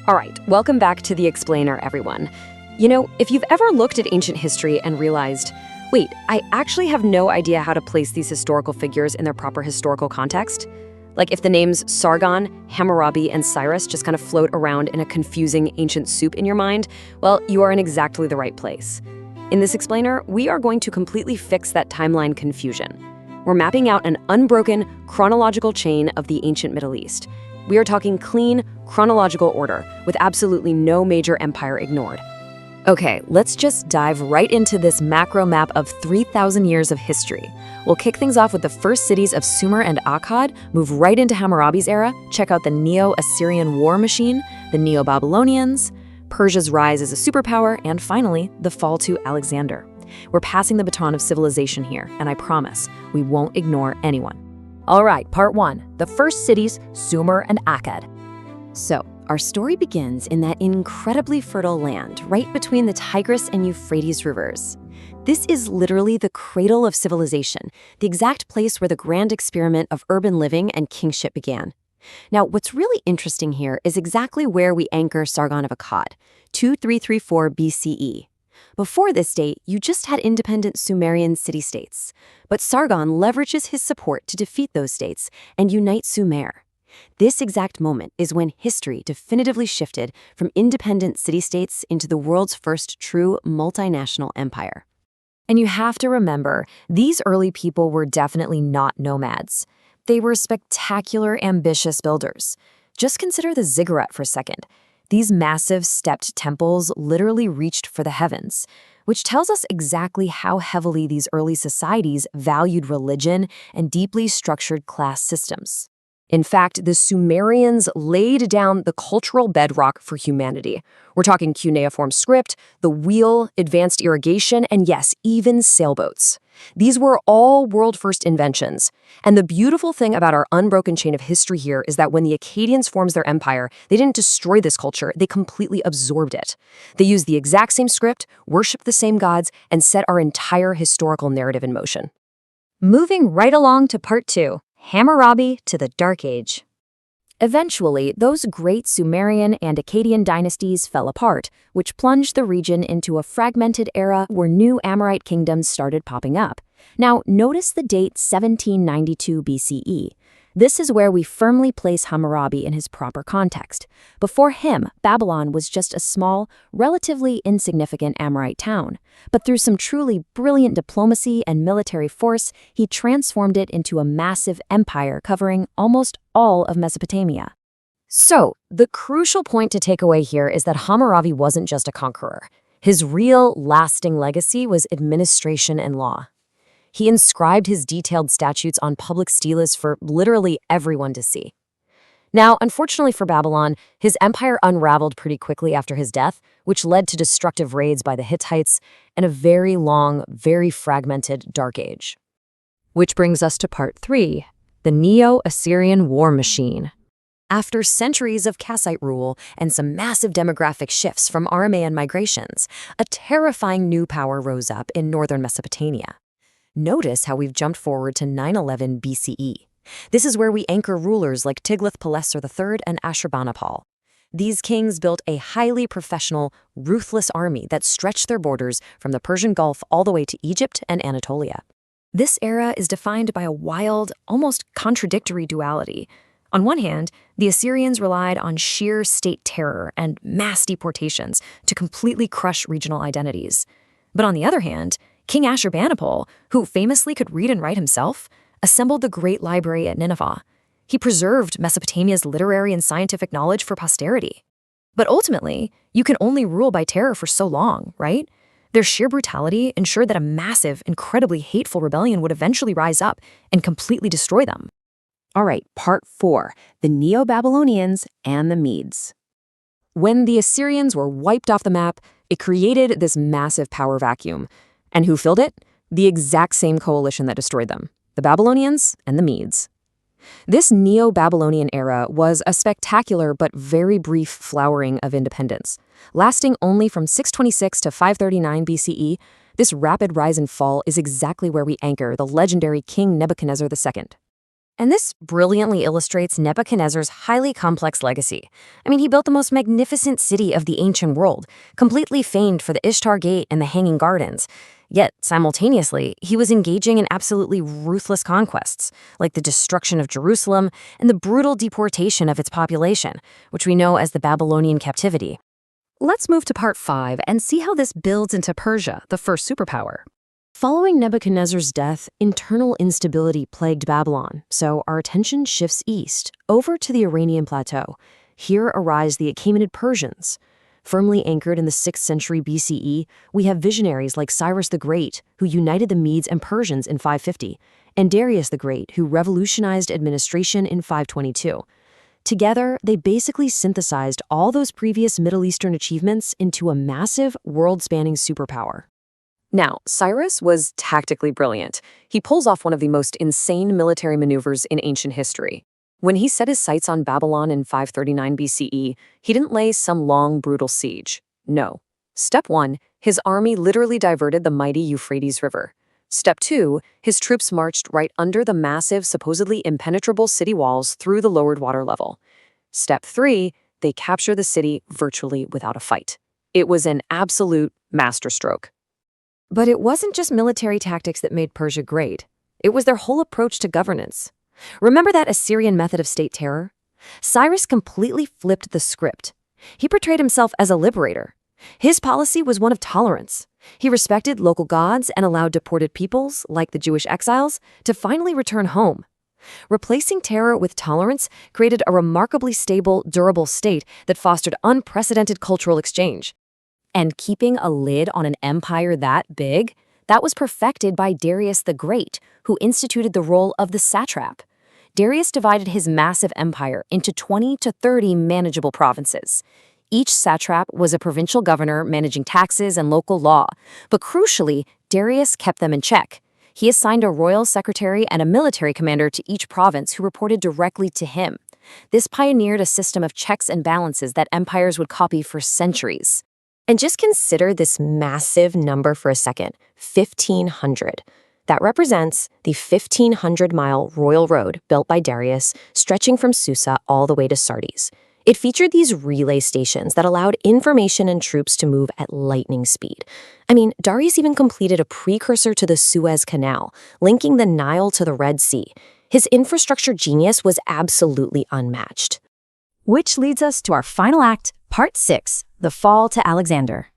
All right, welcome back to The Explainer, everyone. You know, if you've ever looked at ancient history and realized, wait, I actually have no idea how to place these historical figures in their proper historical context? Like if the names Sargon, Hammurabi, and Cyrus just kind of float around in a confusing ancient soup in your mind, well, you are in exactly the right place. In this explainer, we are going to completely fix that timeline confusion. We're mapping out an unbroken chronological chain of the ancient Middle East. We are talking clean, chronological order, with absolutely no major empire ignored. Okay, let's just dive right into this macro map of 3,000 years of history. We'll kick things off with the first cities of Sumer and Akkad, move right into Hammurabi's era, check out the Neo-Assyrian war machine, the Neo-Babylonians, Persia's rise as a superpower, and finally, the fall to Alexander. We're passing the baton of civilization here, and I promise, we won't ignore anyone. All right, part one, the first cities, Sumer and Akkad. So, our story begins in that incredibly fertile land right between the Tigris and Euphrates rivers. This is literally the cradle of civilization, the exact place where the grand experiment of urban living and kingship began. Now, what's really interesting here is exactly where we anchor Sargon of Akkad, 2334 BCE. Before this date, you just had independent Sumerian city-states. But Sargon leverages his support to defeat those states and unite Sumer. This exact moment is when history definitively shifted from independent city-states into the world's first true multinational empire. And you have to remember, these early people were definitely not nomads. They were spectacular, ambitious builders. Just consider the ziggurat for a second. These massive stepped temples literally reached for the heavens, which tells us exactly how heavily these early societies valued religion and deeply structured class systems. In fact, the Sumerians laid down the cultural bedrock for humanity. We're talking cuneiform script, the wheel, advanced irrigation, and yes, even sailboats. These were all world-first inventions. And the beautiful thing about our unbroken chain of history here is that when the Akkadians formed their empire, they didn't destroy this culture, they completely absorbed it. They used the exact same script, worshipped the same gods, and set our entire historical narrative in motion. Moving right along to part two, Hammurabi to the Dark Age. Eventually, those great Sumerian and Akkadian dynasties fell apart, which plunged the region into a fragmented era where new Amorite kingdoms started popping up. Now, notice the date 1792 BCE. This is where we firmly place Hammurabi in his proper context. Before him, Babylon was just a small, relatively insignificant Amorite town. But through some truly brilliant diplomacy and military force, he transformed it into a massive empire covering almost all of Mesopotamia. So, the crucial point to take away here is that Hammurabi wasn't just a conqueror. His real, lasting legacy was administration and law. He inscribed his detailed statutes on public steles for literally everyone to see. Now, unfortunately for Babylon, his empire unraveled pretty quickly after his death, which led to destructive raids by the Hittites and a very long, very fragmented Dark Age. Which brings us to part three, the Neo-Assyrian war machine. After centuries of Kassite rule and some massive demographic shifts from Aramaean migrations, a terrifying new power rose up in northern Mesopotamia. Notice how we've jumped forward to 911 BCE. This is where we anchor rulers like Tiglath-Pileser III and Ashurbanipal. These kings built a highly professional, ruthless army that stretched their borders from the Persian Gulf all the way to Egypt and Anatolia. This era is defined by a wild, almost contradictory duality. On one hand, the Assyrians relied on sheer state terror and mass deportations to completely crush regional identities. But on the other hand, King Ashurbanipal, who famously could read and write himself, assembled the Great Library at Nineveh. He preserved Mesopotamia's literary and scientific knowledge for posterity. But ultimately, you can only rule by terror for so long, right? Their sheer brutality ensured that a massive, incredibly hateful rebellion would eventually rise up and completely destroy them. All right, part four, the Neo-Babylonians and the Medes. When the Assyrians were wiped off the map, it created this massive power vacuum. And who filled it? The exact same coalition that destroyed them, the Babylonians and the Medes. This Neo-Babylonian era was a spectacular but very brief flowering of independence. Lasting only from 626 to 539 BCE, this rapid rise and fall is exactly where we anchor the legendary King Nebuchadnezzar II. And this brilliantly illustrates Nebuchadnezzar's highly complex legacy. I mean, he built the most magnificent city of the ancient world, completely famed for the Ishtar Gate and the Hanging Gardens. Yet, simultaneously, he was engaging in absolutely ruthless conquests, like the destruction of Jerusalem and the brutal deportation of its population, which we know as the Babylonian captivity. Let's move to part 5 and see how this builds into Persia, the first superpower. Following Nebuchadnezzar's death, internal instability plagued Babylon, so our attention shifts east, over to the Iranian plateau. Here arise the Achaemenid Persians. Firmly anchored in the 6th century BCE, we have visionaries like Cyrus the Great, who united the Medes and Persians in 550, and Darius the Great, who revolutionized administration in 522. Together, they basically synthesized all those previous Middle Eastern achievements into a massive, world-spanning superpower. Now, Cyrus was tactically brilliant. He pulls off one of the most insane military maneuvers in ancient history. When he set his sights on Babylon in 539 BCE, he didn't lay some long, brutal siege. No. Step 1, his army literally diverted the mighty Euphrates River. Step 2, his troops marched right under the massive, supposedly impenetrable city walls through the lowered water level. Step 3, they capture the city virtually without a fight. It was an absolute masterstroke. But it wasn't just military tactics that made Persia great. It was their whole approach to governance. Remember that Assyrian method of state terror? Cyrus completely flipped the script. He portrayed himself as a liberator. His policy was one of tolerance. He respected local gods and allowed deported peoples, like the Jewish exiles, to finally return home. Replacing terror with tolerance created a remarkably stable, durable state that fostered unprecedented cultural exchange. And keeping a lid on an empire that big, that was perfected by Darius the Great, who instituted the role of the satrap. Darius divided his massive empire into 20 to 30 manageable provinces. Each satrap was a provincial governor managing taxes and local law, but crucially, Darius kept them in check. He assigned a royal secretary and a military commander to each province who reported directly to him. This pioneered a system of checks and balances that empires would copy for centuries. And just consider this massive number for a second, 1,500. That represents the 1,500-mile royal road built by Darius, stretching from Susa all the way to Sardis. It featured these relay stations that allowed information and troops to move at lightning speed. I mean, Darius even completed a precursor to the Suez Canal, linking the Nile to the Red Sea. His infrastructure genius was absolutely unmatched. Which leads us to our final act, Part 6, the fall to Alexander.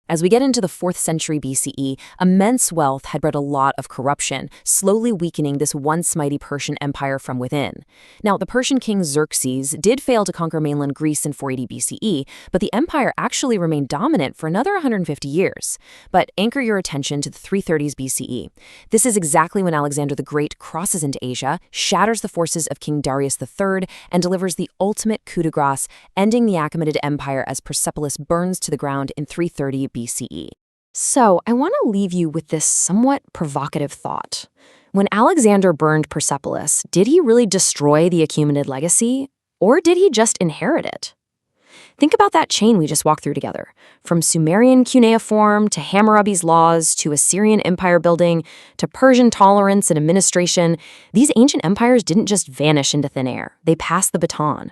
As we get into the 4th century BCE, immense wealth had bred a lot of corruption, slowly weakening this once mighty Persian empire from within. Now, the Persian king Xerxes did fail to conquer mainland Greece in 480 BCE, but the empire actually remained dominant for another 150 years. But anchor your attention to the 330s BCE. This is exactly when Alexander the Great crosses into Asia, shatters the forces of King Darius III, and delivers the ultimate coup de grace, ending the Achaemenid Empire as Persepolis burns to the ground in 330 BCE. So, I want to leave you with this somewhat provocative thought. When Alexander burned Persepolis, did he really destroy the Achaemenid legacy, or did he just inherit it? Think about that chain we just walked through together. From Sumerian cuneiform to Hammurabi's laws to Assyrian empire building to Persian tolerance and administration, these ancient empires didn't just vanish into thin air. They passed the baton.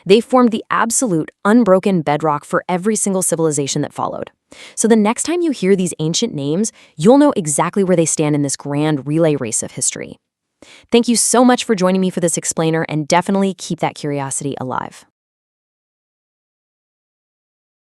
They formed the absolute, unbroken bedrock for every single civilization that followed. So the next time you hear these ancient names, you'll know exactly where they stand in this grand relay race of history. Thank you so much for joining me for this explainer, and definitely keep that curiosity alive.